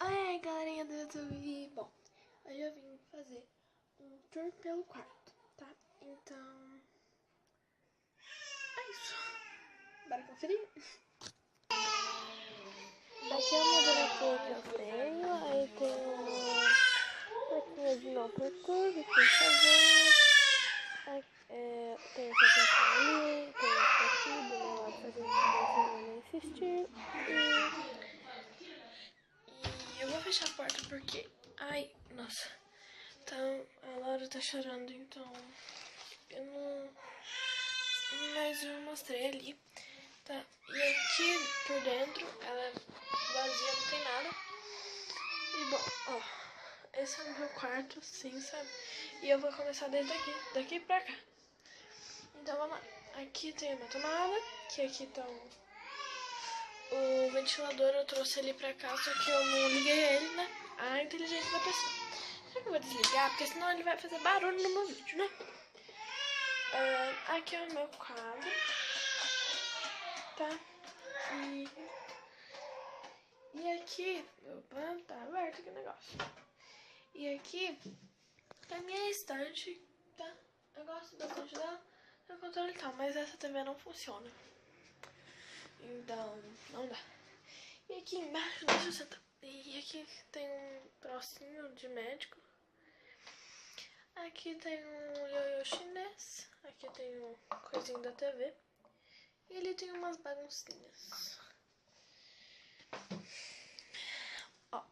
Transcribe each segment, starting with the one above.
Ai, galerinha do YouTube. Bom, hoje eu vim fazer um tour pelo quarto, tá? Então, é isso. Bora conferir? Aqui é uma bonequinha que eu tenho, aí tem uma plaquinha de não perturbe, por favor. Tem essa plaquinha ali, tem essa aqui do meu lado fazendo que não insistir. E eu vou fechar a porta porque... Ai, nossa. Então, a Laura tá chorando, então... Eu não... Mas eu mostrei ali, tá? E aqui por dentro, ela é vazia, não tem nada. E bom, ó, esse é o meu quarto, assim, sabe? E eu vou começar desde daqui pra cá. Então vamos lá. Aqui tem uma tomada, que aqui tá o ventilador, eu trouxe ele pra cá, só que eu não liguei ele, né? A inteligência da pessoa. Será que eu vou desligar? Porque senão ele vai fazer barulho no meu vídeo, né? Aqui é o meu quadro, tá? E aqui, opa, tá aberto aqui o negócio. E aqui é a minha estante, tá? Eu gosto bastante dela, tem o controle e tal, mas essa TV não funciona. Então, não dá. E aqui embaixo, deixa eu sentar. E aqui tem um trocinho de médico. Aqui tem um ioiô chinês. Aqui tem um coisinho da TV. E ali tem umas baguncinhas. Ó.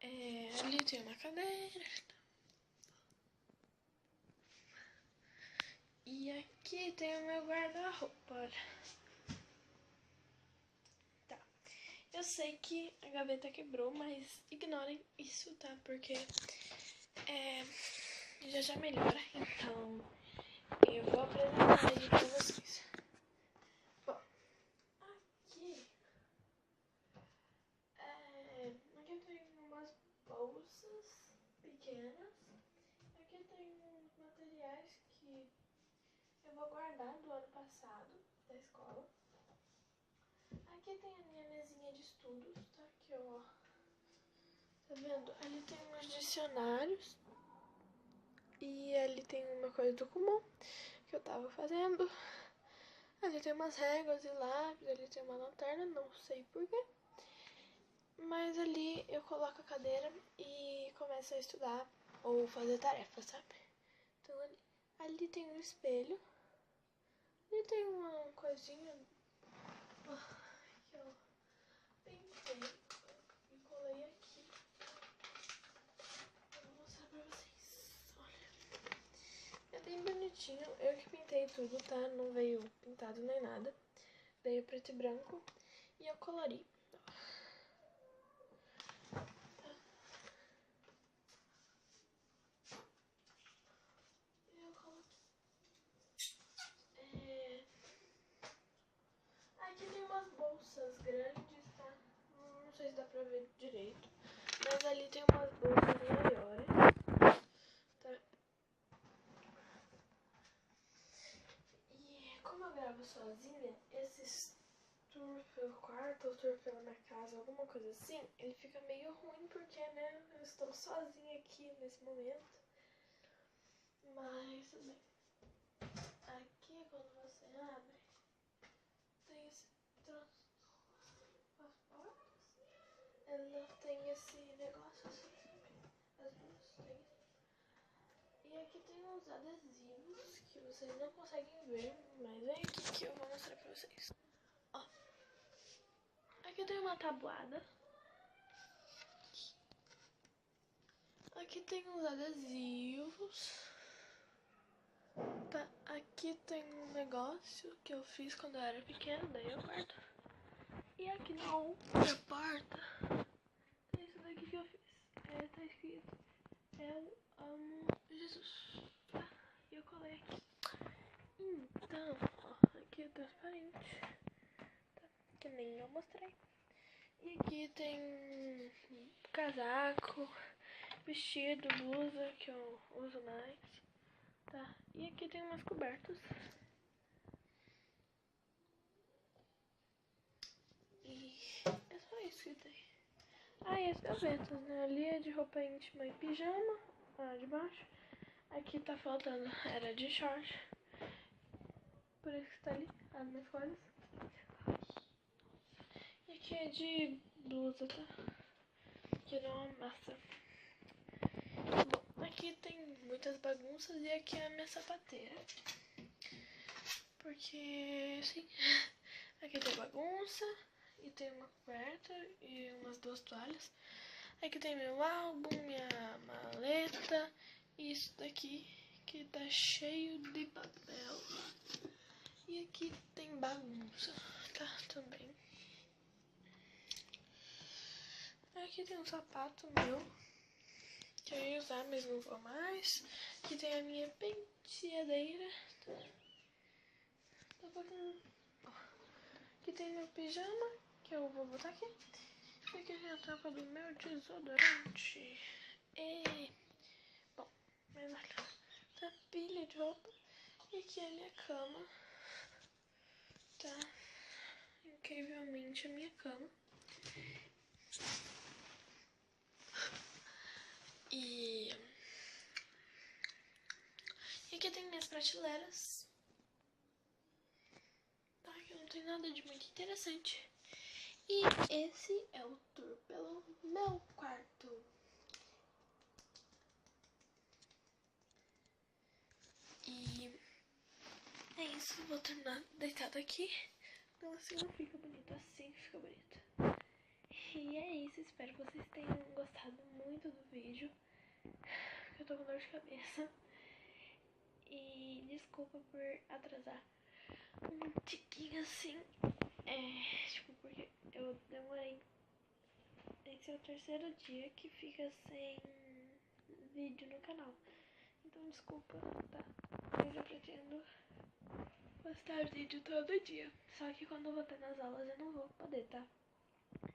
Ali tem uma cadeira. E aqui tem o meu guarda-roupa, olha. Tá. Eu sei que a gaveta quebrou, mas ignorem isso, tá? Porque já melhora. Então, eu vou apresentar ele pra vocês. Bom, aqui tem umas bolsas pequenas. Aqui tem uns materiais que eu vou guardar do ano passado, da escola. Aqui tem a minha mesinha de estudos, tá? Aqui, ó. Tá vendo? Ali tem uns dicionários. E ali tem uma coisa do Kumon que eu tava fazendo. Ali tem umas réguas e lápis, ali tem uma lanterna, não sei porquê. Mas ali eu coloco a cadeira e começo a estudar ou fazer tarefa, sabe? Então ali tem um espelho. Ali tem uma coisinha que eu pintei e colei aqui. Eu vou mostrar pra vocês. Olha. É bem bonitinho. Eu que pintei tudo, tá? Não veio pintado nem nada. Veio preto e branco. E eu colori. Aqui tem umas bolsas grandes, tá? Não sei se dá pra ver direito. Mas ali tem umas bolsas maiores, tá? E como eu gravo sozinha, esses tour pelo quarto ou tour pela minha casa, alguma coisa assim, ele fica meio ruim porque, né, eu estou sozinha aqui nesse momento. Mas tudo bem. Aqui, quando você abre, tem esse troço. As portas, ela tem esse negócio assim, sabe? As duas tem. E aqui tem uns adesivos que vocês não conseguem ver, mas é aqui que eu vou mostrar pra vocês. Ó, aqui tem uma tabuada. Aqui tem uns adesivos. Tá, aqui tem um negócio que eu fiz quando eu era pequena, daí eu guardo. E aqui na outra porta tem isso daqui que eu fiz. Tá escrito: eu amo Jesus. Tá, e eu colei aqui. Então, ó, aqui é transparente. Tá, que nem eu mostrei. E aqui tem casaco, vestido, blusa que eu uso mais. Tá, e aqui tem umas cobertas. E é só isso que tem. E as gavetas, né? Ali é de roupa íntima e pijama, lá de baixo. Aqui tá faltando, era de short. Por isso que tá ali as minhas coisas. E aqui é de blusa, tá? Que não é uma massa. Bom, aqui tem muitas bagunças e aqui é a minha sapateira. Porque, sim, aqui tem bagunça e tem uma coberta e umas 2 toalhas. Aqui tem meu álbum, minha maleta e isso daqui que tá cheio de papel. E aqui tem bagunça, tá? Também. Aqui tem um sapato meu que eu ia usar, mas não vou mais. Aqui tem a minha penteadeira. Tá bacana. Aqui tem meu pijama, que eu vou botar aqui. Aqui tem a tampa do meu desodorante. E... Bom, mas olha, tá pilha de roupa. E aqui é a minha cama. Tá? Incrivelmente a minha cama. E aqui tem minhas prateleiras. Tá, aqui não tem nada de muito interessante. E esse é o tour pelo meu quarto. E é isso, vou terminar deitado aqui. Então assim não fica bonito, assim fica bonito. E é isso, espero que vocês tenham gostado muito do vídeo. Eu tô com dor de cabeça. E desculpa por atrasar um tiquinho assim. Tipo, porque eu demorei. Esse é o 3º dia que fica sem vídeo no canal. Então desculpa, tá? Eu já pretendo postar vídeo todo dia. Só que quando eu voltar nas aulas eu não vou poder, tá?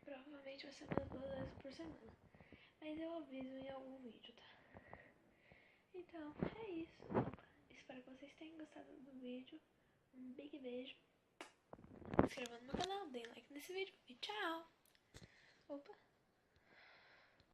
Provavelmente vai ser umas 2 vezes por semana. Mas eu aviso em algum vídeo, tá? Então, é isso. Espero que vocês tenham gostado do vídeo. Um big beijo. Se inscreva no meu canal, deem like nesse vídeo e tchau! Opa!